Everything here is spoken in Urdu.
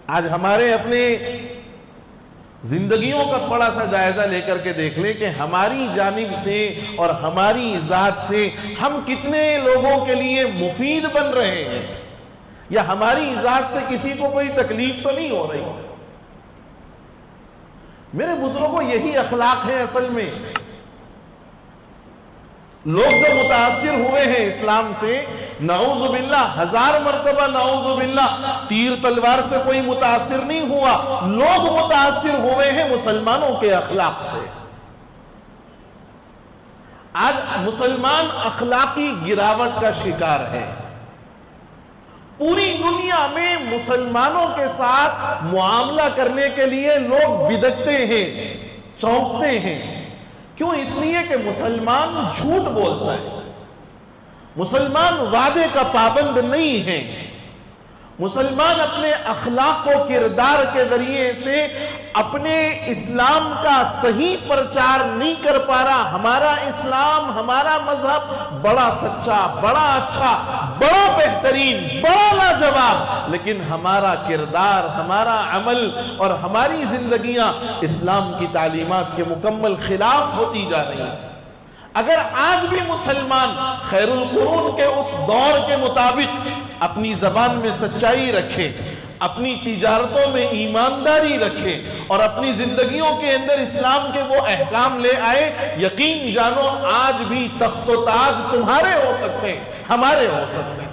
آج ہمارے اپنے زندگیوں کا تھوڑا سا جائزہ لے کر کے دیکھ لیں کہ ہماری جانب سے اور ہماری ذات سے ہم کتنے لوگوں کے لیے مفید بن رہے ہیں، یا ہماری ذات سے کسی کو کوئی تکلیف تو نہیں ہو رہی۔ میرے بزرگوں، یہی اخلاق ہے اصل میں۔ لوگ جو متاثر ہوئے ہیں اسلام سے، نعوذ باللہ، 1000 مرتبہ نعوذ باللہ، تیر تلوار سے کوئی متاثر نہیں ہوا، لوگ متاثر ہوئے ہیں مسلمانوں کے اخلاق سے۔ آج مسلمان اخلاقی گراوٹ کا شکار ہے۔ پوری دنیا میں مسلمانوں کے ساتھ معاملہ کرنے کے لیے لوگ بدکتے ہیں، چونکتے ہیں۔ کیوں؟ اس لیے کہ مسلمان جھوٹ بولتا ہے، مسلمان وعدے کا پابند نہیں ہے، مسلمان اپنے اخلاق و کردار کے ذریعے سے اپنے اسلام کا صحیح پرچار نہیں کر پا رہا۔ ہمارا اسلام، ہمارا مذہب بڑا سچا، بڑا اچھا، بڑا بہترین، بڑا لاجواب، لیکن ہمارا کردار، ہمارا عمل اور ہماری زندگیاں اسلام کی تعلیمات کے مکمل خلاف ہوتی جا رہی ہیں۔ اگر آج بھی مسلمان خیر القرون کے اس دور کے مطابق اپنی زبان میں سچائی رکھے، اپنی تجارتوں میں ایمانداری رکھے اور اپنی زندگیوں کے اندر اسلام کے وہ احکام لے آئے، یقین جانو آج بھی تخت و تاج تمہارے ہو سکتے ہیں، ہمارے ہو سکتے ہیں۔